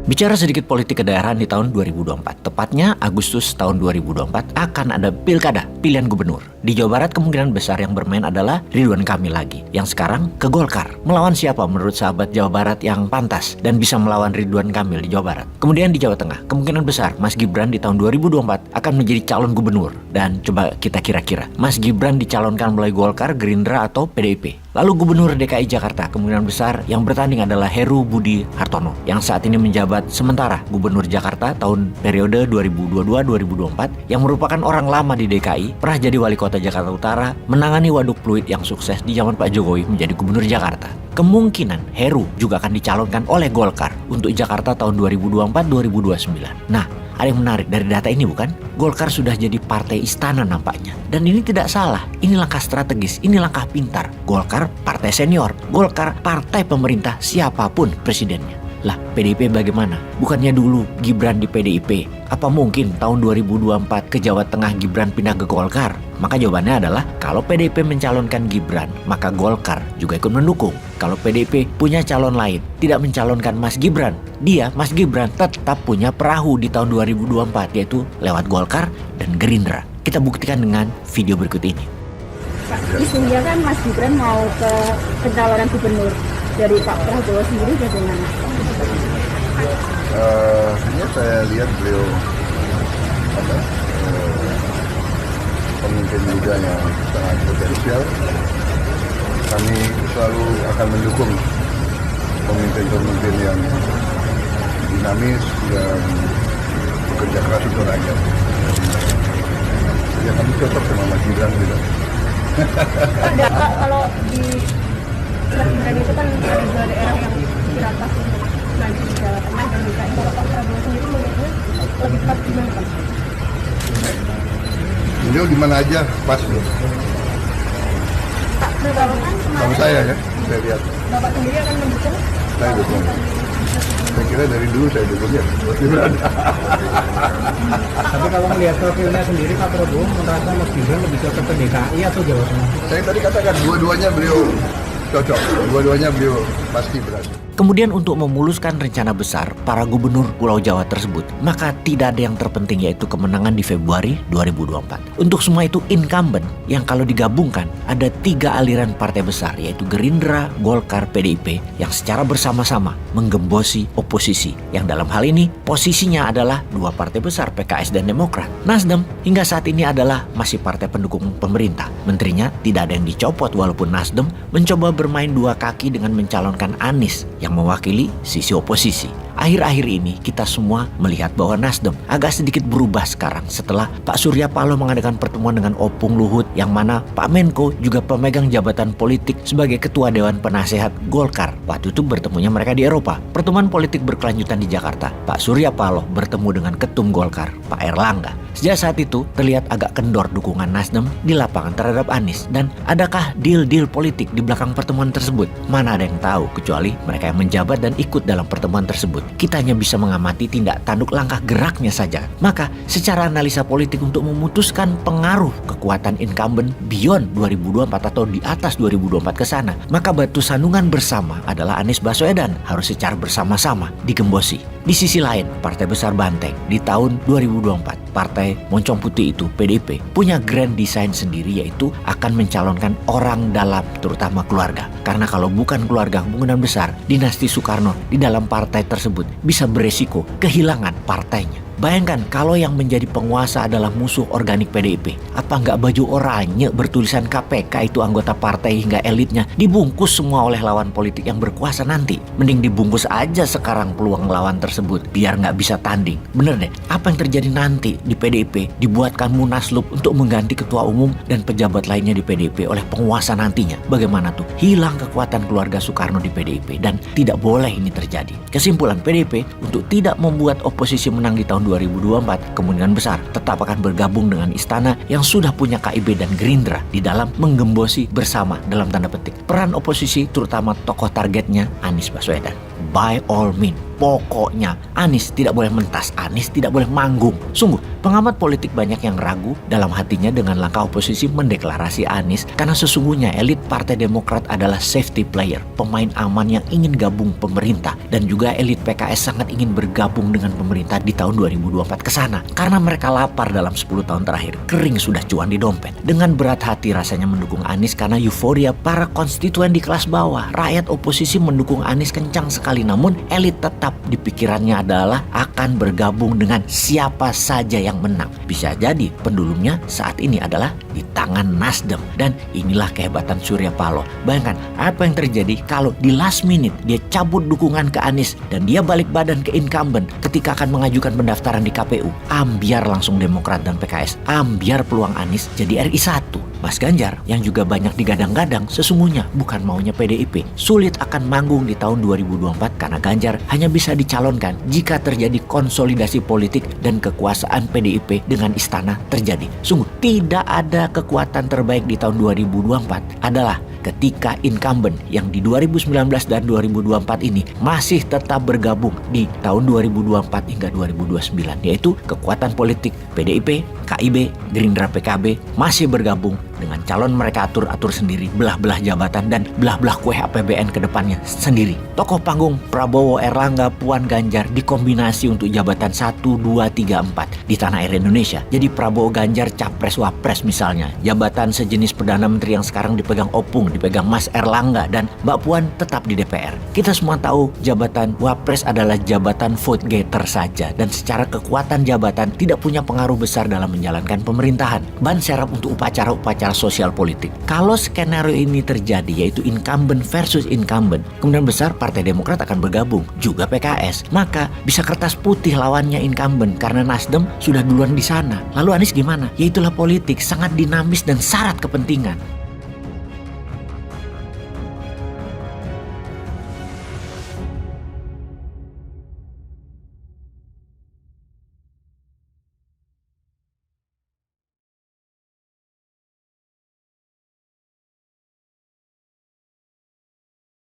Bicara sedikit politik kedaerahan di tahun 2024, tepatnya Agustus tahun 2024 akan ada pilkada, pilihan gubernur. Di Jawa Barat kemungkinan besar yang bermain adalah Ridwan Kamil lagi, yang sekarang ke Golkar. Melawan siapa menurut sahabat Jawa Barat yang pantas dan bisa melawan Ridwan Kamil di Jawa Barat? Kemudian di Jawa Tengah, kemungkinan besar Mas Gibran di tahun 2024 akan menjadi calon gubernur. Dan coba kita kira-kira, Mas Gibran dicalonkan melalui Golkar, Gerindra, atau PDIP? Lalu Gubernur DKI Jakarta kemungkinan besar yang bertanding adalah Heru Budi Hartono yang saat ini menjabat sementara Gubernur Jakarta tahun periode 2022-2024 yang merupakan orang lama di DKI, pernah jadi wali kota Jakarta Utara, menangani waduk fluid yang sukses di zaman Pak Jokowi menjadi Gubernur Jakarta. Kemungkinan Heru juga akan dicalonkan oleh Golkar untuk Jakarta tahun 2024-2029. Nah, ada yang menarik dari data ini bukan? Golkar sudah jadi partai istana nampaknya. Dan ini tidak salah, ini langkah strategis, ini langkah pintar. Golkar partai senior, Golkar partai pemerintah siapapun presidennya. Lah, PDIP bagaimana? Bukannya dulu Gibran di PDIP? Apa mungkin tahun 2024 ke Jawa Tengah Gibran pindah ke Golkar? Maka jawabannya adalah kalau PDIP mencalonkan Gibran, maka Golkar juga ikut mendukung. Kalau PDIP punya calon lain, tidak mencalonkan Mas Gibran, Mas Gibran tetap punya perahu di tahun 2024, yaitu lewat Golkar dan Gerindra. Kita buktikan dengan video berikut ini. Isunya kan Mas Gibran mau ke pencalonan gubernur dari Pak Prabowo sendiri bagaimana? Ini saya lihat beliau pemimpin muda yang sangat potensial. Kami selalu akan mendukung pemimpin-pemimpin yang dinamis dan bekerja keras untuk rakyat. Ya kami cocok sama Mas Gibran gitu. Pak, kalau di Gibran itu kan ada dua daerah yang dirapas untuk maju di Jawa Tengah dan DKI. Kalau Pak Prabowo sendiri melihatnya lebih tepat gimana Pak? Beliau di mana aja pas loh. Pak Prabowo kan Sama saya ya, saya lihat. Bapak sendiri akan mendukung? Saya dukung. Saya kira dari dulu saya dukung ya. Gibran. Tapi kalau melihat profilnya sendiri Pak Prabowo merasa Mas Gibran lebih cocok ke DKI atau Jawa Tengah? Saya tadi katakan dua-duanya beliau cocok, dua-duanya beliau pasti berhasil. Kemudian untuk memuluskan rencana besar para gubernur Pulau Jawa tersebut, maka tidak ada yang terpenting yaitu kemenangan di Februari 2024. Untuk semua itu incumbent yang kalau digabungkan ada 3 aliran partai besar yaitu Gerindra, Golkar, PDIP yang secara bersama-sama menggembosi oposisi yang dalam hal ini posisinya adalah 2 partai besar PKS dan Demokrat. Nasdem hingga saat ini adalah masih partai pendukung pemerintah. Menterinya tidak ada yang dicopot walaupun Nasdem mencoba bermain 2 kaki dengan mencalonkan Anies yang mewakili sisi oposisi. Akhir-akhir ini kita semua melihat bahwa Nasdem agak sedikit berubah sekarang setelah Pak Surya Paloh mengadakan pertemuan dengan Opung Luhut yang mana Pak Menko juga pemegang jabatan politik sebagai Ketua Dewan Penasehat Golkar. Waktu itu bertemunya mereka di Eropa. Pertemuan politik berkelanjutan di Jakarta. Pak Surya Paloh bertemu dengan Ketum Golkar, Pak Erlangga. Sejak saat itu terlihat agak kendor dukungan Nasdem di lapangan terhadap Anies. Dan adakah deal-deal politik di belakang pertemuan tersebut? Mana ada yang tahu kecuali mereka yang menjabat dan ikut dalam pertemuan tersebut. Kita hanya bisa mengamati tindak tanduk langkah geraknya saja. Maka secara analisa politik untuk memutuskan pengaruh kekuatan incumbent beyond 2024 atau di atas 2024 ke sana, maka batu sandungan bersama adalah Anies Baswedan harus secara bersama-sama digembosi. Di sisi lain, partai besar Banteng di tahun 2024, partai Moncong Putih itu PDIP punya grand design sendiri yaitu akan mencalonkan orang dalam terutama keluarga. Karena kalau bukan keluarga kemungkinan besar dinasti Soekarno di dalam partai tersebut bisa beresiko kehilangan partainya. Bayangkan kalau yang menjadi penguasa adalah musuh organik PDIP. Apa nggak baju oranye bertulisan KPK itu anggota partai hingga elitnya dibungkus semua oleh lawan politik yang berkuasa nanti? Mending dibungkus aja sekarang peluang lawan tersebut biar nggak bisa tanding. Bener deh, apa yang terjadi nanti di PDIP dibuatkan munaslup untuk mengganti ketua umum dan pejabat lainnya di PDIP oleh penguasa nantinya. Bagaimana tuh? Hilang kekuatan keluarga Soekarno di PDIP dan tidak boleh ini terjadi. Kesimpulan PDIP untuk tidak membuat oposisi menang di tahun 2024 kemungkinan besar tetap akan bergabung dengan istana yang sudah punya KIB dan Gerindra di dalam menggembosi bersama dalam tanda petik peran oposisi terutama tokoh targetnya Anies Baswedan. By all means. Pokoknya Anies tidak boleh mentas, Anies tidak boleh manggung. Sungguh, pengamat politik banyak yang ragu dalam hatinya dengan langkah oposisi mendeklarasi Anies karena sesungguhnya elit Partai Demokrat adalah safety player, pemain aman yang ingin gabung pemerintah, dan juga elit PKS sangat ingin bergabung dengan pemerintah di tahun 2024 ke sana. Karena mereka lapar dalam 10 tahun terakhir, kering sudah cuan di dompet. Dengan berat hati rasanya mendukung Anies karena euforia para konstituen di kelas bawah. Rakyat oposisi mendukung Anies kencang sekali, namun elit tetap di pikirannya adalah akan bergabung dengan siapa saja yang menang. Bisa jadi pendulumnya saat ini adalah di tangan Nasdem, dan inilah kehebatan Surya Paloh. Bayangkan apa yang terjadi kalau di last minute dia cabut dukungan ke Anies dan dia balik badan ke incumbent ketika akan mengajukan pendaftaran di KPU. Ambiar langsung Demokrat dan PKS, ambiar peluang Anies jadi RI 1. Mas Ganjar yang juga banyak digadang-gadang sesungguhnya bukan maunya PDIP. Sulit akan manggung di tahun 2024 karena Ganjar hanya bisa dicalonkan jika terjadi konsolidasi politik dan kekuasaan PDIP dengan istana terjadi. Sungguh tidak ada kekuatan terbaik di tahun 2024 adalah ketika incumbent yang di 2019 dan 2024 ini masih tetap bergabung di tahun 2024 hingga 2029, yaitu kekuatan politik PDIP, KIB, Gerindra, PKB masih bergabung dengan calon mereka atur-atur sendiri, belah-belah jabatan dan belah-belah kue APBN ke depannya sendiri. Tokoh panggung Prabowo, Erlangga, Puan, Ganjar dikombinasi untuk jabatan 1, 2, 3, 4 di tanah air Indonesia. Jadi Prabowo Ganjar Capres Wapres misalnya, jabatan sejenis Perdana Menteri yang sekarang dipegang Opung, dipegang Mas Erlangga, dan Mbak Puan tetap di DPR. Kita semua tahu jabatan Wapres adalah jabatan vote getter saja dan secara kekuatan jabatan tidak punya pengaruh besar dalam menjalankan pemerintahan. Ban serap untuk upacara-upacara sosial politik. Kalau skenario ini terjadi, yaitu incumbent versus incumbent, kemungkinan besar Partai Demokrat akan bergabung, juga PKS. Maka bisa kertas putih lawannya incumbent karena Nasdem sudah duluan di sana. Lalu Anies gimana? Ya itulah politik, sangat dinamis dan syarat kepentingan.